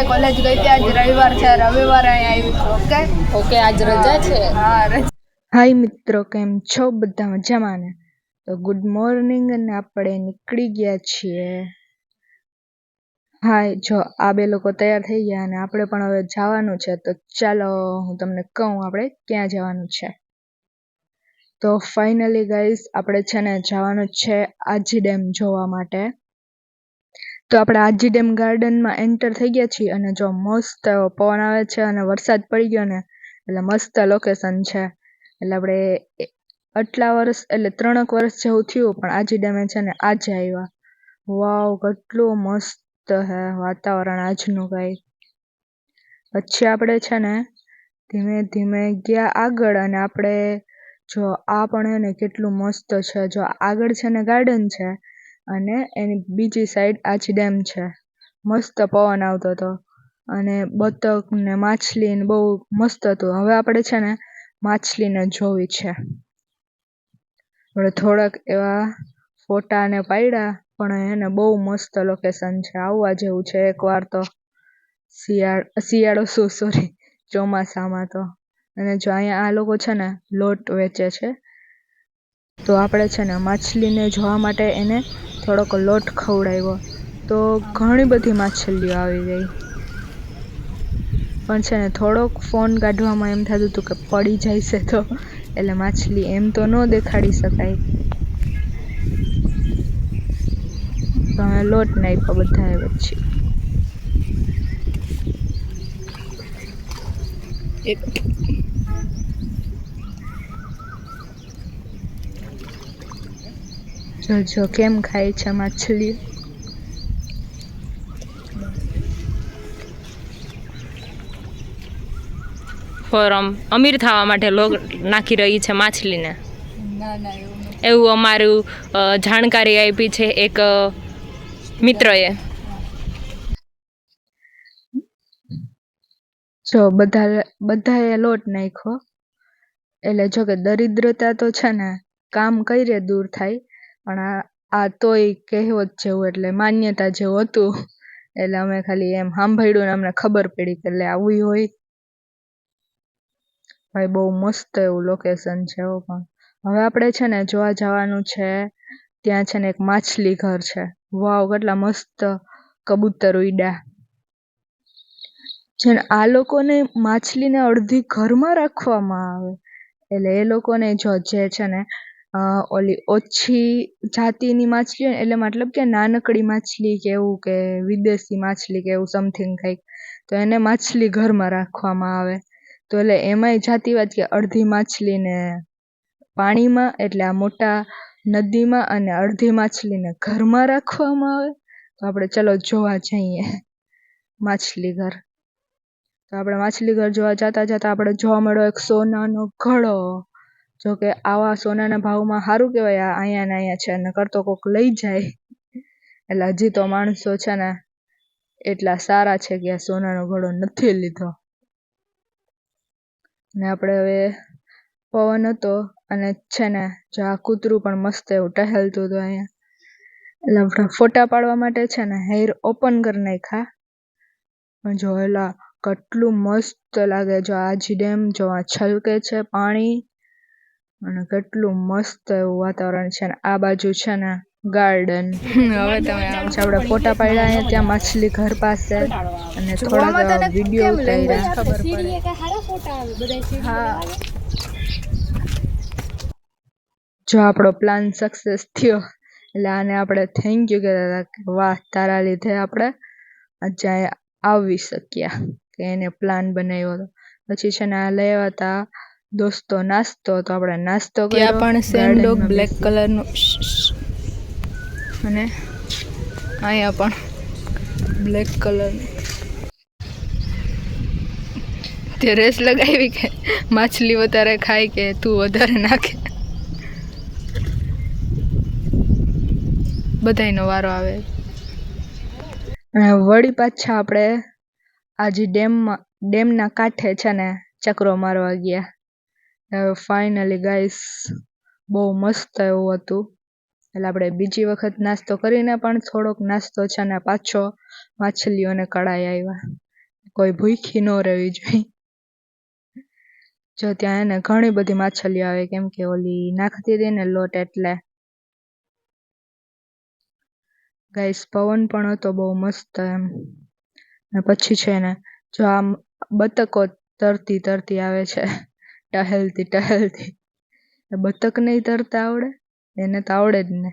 College ગઈ હતી, આજ રવિવાર છે, રવિવારે અહીં આવી છું. ઓકે ઓકે, આજ રજા છે. હા રજા. હાય મિત્રો, કેમ છો બધા? મજામાં ને? તો ગુડ મોર્નિંગ અને આપણે નીકળી ગયા છીએ. હાય, જો આ બે લોકો તૈયાર થઈ ગયા અને આપણે પણ હવે જવાનું છે. તો ચાલો હું તમને કહું આપણે ક્યાં જવાનું છે. તો ફાઇનલી ગાઈઝ આપણે છે ને જવાનું છે આજી ડેમ જોવા માટે. તો આપણે આજી ડેમ ગાર્ડનમાં એન્ટર થઈ ગયા છીએ અને જો મસ્ત એવો પવન આવે છે અને વરસાદ પડી ગયો ને એટલે મસ્ત લોકેશન છે. એટલે આપણે આટલા વર્ષ એટલે 3 વર્ષ જેવું થયું પણ આજી ડેમે છે ને આજે આવ્યા. વાવ, કેટલું મસ્ત હે વાતાવરણ આજનું ગાઈ. પછી આપણે છે ને ધીમે ધીમે ગયા આગળ અને આપણે જો આ પણ એને કેટલું મસ્ત છે. જો આગળ છે ને ગાર્ડન છે અને એની બીજી સાઈડ આજી ડેમ છે. મસ્ત પવન આવતો હતો અને બતક ને માછલી ને બહુ મસ્ત હતું. હવે આપણે છે ને માછલીને જોવી છે. આપણે થોડાક એવા ફોટા ને પાડ્યા પણ એને બહુ મસ્ત લોકેશન છે, આવવા જેવું છે એકવાર તો. શિયાળો સોરી ચોમાસામાં તો. અને જો અહીંયા આ લોકો છે ને લોટ વેચે છે. તો આપણે છે ને માછલીને જોવા માટે એને થોડોક લોટ ખવડાવ્યો તો ઘણી બધી માછલીઓ આવી ગઈ. પણ છે ને થોડોક ફોન કાઢવામાં એમ થતું હતું કે પડી જાય છે તો, એટલે માછલી એમ તો ન દેખાડી શકાય. તમે લોટ નાખ્યો બધાએ પછી. જો કેમ ખાય છે માછલી. અમીર થવા માટે લોક નાખી રહી છે માછલીને. ના ના એવું એવું અમારું જાણકારી આપી છે એક મિત્રએ. જો બધાએ લોટ નાખ્યો એટલે જો કે દરિદ્રતા તો છે ને કામ કરીએ દૂર થાય, પણ આ તોય કહેવત જેવું એટલે માન્યતા જેવું હતું. એટલે અમે ખાલી એમ સાંભળ્યું ને અમને ખબર પડી કે એટલે આવું હોય. ભાઈ બહુ મસ્ત એવું લોકેશન છે. પણ હવે આપણે છે ને જોવા જવાનું છે ત્યાં છે ને એક માછલી ઘર છે. વાવ, કેટલા મસ્ત કબૂતર ઉડ્યા છે. આ લોકોને માછલીને અડધી ઘરમાં રાખવામાં આવે. એટલે એ લોકોને જો જે છે ને ઓલી ઓછી જાતિની માછલી હોય એટલે મતલબ કે નાનકડી માછલી કે એવું કે વિદેશી માછલી કે એવું સમથિંગ કંઈક, તો એને માછલી ઘરમાં રાખવામાં આવે. તો એટલે એમાંય જાતિવાદ કે અડધી માછલીને પાણીમાં એટલે આ મોટા નદીમાં અને અડધી માછલીને ઘરમાં રાખવામાં આવે. તો આપણે ચલો જોવા જઈએ માછલી ઘર. તો આપણે માછલી ઘર જોવા જતા જતા આપણે જોવા મળ્યો એક સોનાનો ઘડો. જોકે આવા સોનાના ભાવમાં સારું કહેવાય અહીંયા ને અહીંયા છે, નકર તો કોક લઈ જાય. એટલે હજી તો માણસો છે ને એટલા સારા છે કે આ સોનાનો ઘડો નથી લીધો. ને આપણે હવે પવન હતો અને છે ને જો આ કૂતરું પણ મસ્ત એવું ટહેલતું હતું અહીંયા. એટલે આપણે ફોટા પાડવા માટે છે ને હેર ઓપન કરી નાખ્યા. પણ જો એલા કેટલું મસ્ત લાગે. જો આજી ડેમ જો આ છલકે છે પાણી અને કેટલું મસ્ત એવું વાતાવરણ છે. ને આ બાજુ છે ને ગાર્ડન. હવે તમે આપણે ફોટા પાડ્યા અહીંયા ત્યાં માછલી ઘર પાસે અને થોડાક વિડીયો ઉતાર્યા. ખબર પડે. હા, જો આપણો પ્લાન સક્સેસ થયો એટલે આને આપણે થેન્ક યુ કહેતા હતા કે વાહ, તારા લીધે આપણે આજે આવી શક્યા કે એને પ્લાન બનાવ્યો હતો. પછી છે ને આ લઈ આવ્યા હતા દોસ્તો નાસ્તો, તો આપણે નાસ્તો કર્યો. ત્યાં પણ સેમ ડોગ બ્લેક કલરનું અને અહીંયા પણ બ્લેક કલરનું. તે રેસ લગાવી કે માછલી વધારે ખાય કે તું વધારે નાખે. બધાયનો વારો આવે. અને વળી પાછા આપણે આજી ડેમના કાંઠે છે ને ચક્રો મારવા ગયા. હવે ફાઇનલી ગાઈસ બહુ મસ્ત એવું હતું. એટલે આપણે બીજી વખત નાસ્તો કરીને પણ થોડોક નાસ્તો છે ને પાછો માછલીઓને કળાઈ આવ્યા. કોઈ ભૂખી ન રહેવી જોઈએ. જો ત્યાં એને ઘણી બધી માછલીઓ આવે કેમ કે ઓલી નાખતી હતી ને લોટ એટલે. ગાઈસ પવન પણ હતો બહુ મસ્ત એમ. અને પછી છે ને જો આમ બતકો તરતી તરતી આવે છે ટહેલતી ટહેલતી. બતક નહીં તરતા આવડે એને તો આવડે જ ને.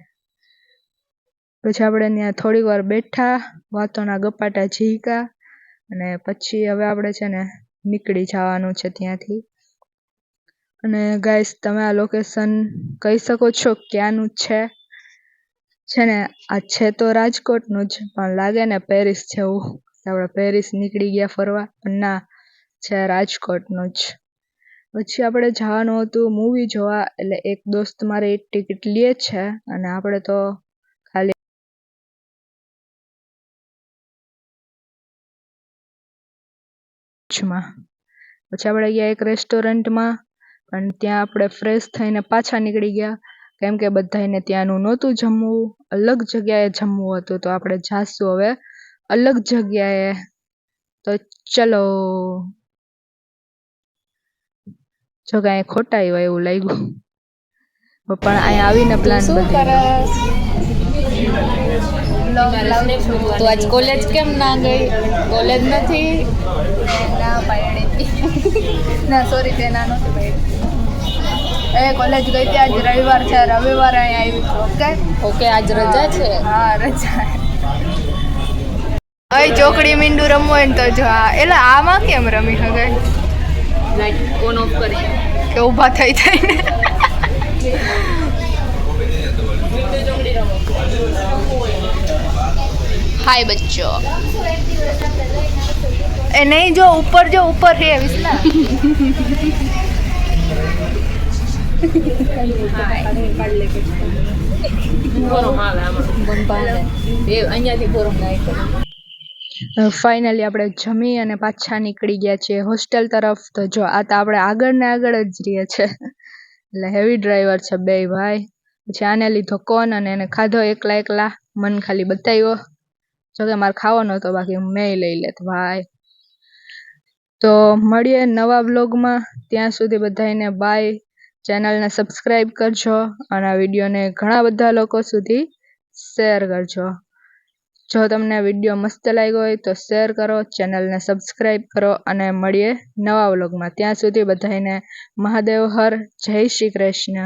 પછી આપણે ત્યાં થોડી વાર બેઠા, વાતોના ગપાટા ઝીકા અને પછી હવે આપણે છે ને નીકળી જવાનું છે ત્યાંથી. અને ગાઈસ તમે આ લોકેશન કહી શકો છો ક્યાંનું છે? છે ને આ છે તો રાજકોટનું જ પણ લાગે ને પેરિસ જેવું. આપણે પેરિસ નીકળી ગયા ફરવા પણ ના, છે રાજકોટનું જ. પછી આપણે જવાનું હતું મૂવી જોવા, એટલે એક દોસ્ત મારી ટિકિટ લે છે અને આપણે તો ખાલી પછી આપણે ગયા એક રેસ્ટોરન્ટમાં, પણ ત્યાં આપણે ફ્રેશ થઈને પાછા નીકળી ગયા કેમ કે બધાને ત્યાંનું નહોતું જમવું, અલગ જગ્યાએ જમવું હતું. તો આપણે જાશું હવે અલગ જગ્યાએ. તો ચલો. જો કે અહીંયા ખોટા આવ્યા એવું લાગ્યું, પણ અહીંયા આવીને પ્લાન તું આજ કોલેજ કેમ ના ગઈ? કોલેજ નથી? ના પાડી ના સોરી તે ના નહોતી પાડી. એ કોલેજ ગઈ હતી, આજ રવિવાર છે, રવિવારે અહીંયા આવી છું. ઓકે આજ રજા છે? હા રજા. અહીં ચોકડી મીંડું રમવું હોય ને તો જો એટલે આમાં કેમ રમી શકે? લાઈટ ઓન ઓફ કરી કે ઊભા થઈ થઈને. હાય બચ્ચો. એ નહીં જો ઉપર હે વિસના. ફાઇનલી આપણે જમી અને પાછા નીકળી ગયા છીએ હોસ્ટેલ તરફ. તો જો આ તો આપણે આગળ ને આગળ જ રહીએ છે, એટલે હેવી ડ્રાઈવર છે બે ભાઈ. પછી આને લીધો કોન અને એને ખાધો એકલા. મન ખાલી બતાવ્યો, જોકે મારે ખાવાનો હતો, બાકી મેં લઈ લેત ભાઈ. તો મળીએ નવા વ્લોગમાં, ત્યાં સુધી બધાને બાય. ચેનલને સબસ્ક્રાઈબ કરજો અને આ વિડીયોને ઘણા બધા લોકો સુધી શેર કરજો. જો તમને વિડીયો મસ્ત લાગ્યો હોય તો શેર કરો, ચેનલને સબસ્ક્રાઈબ કરો અને મળીએ નવા વ્લોગમાં. ત્યાં સુધી બધાને મહાદેવ હર, જય શ્રી કૃષ્ણ.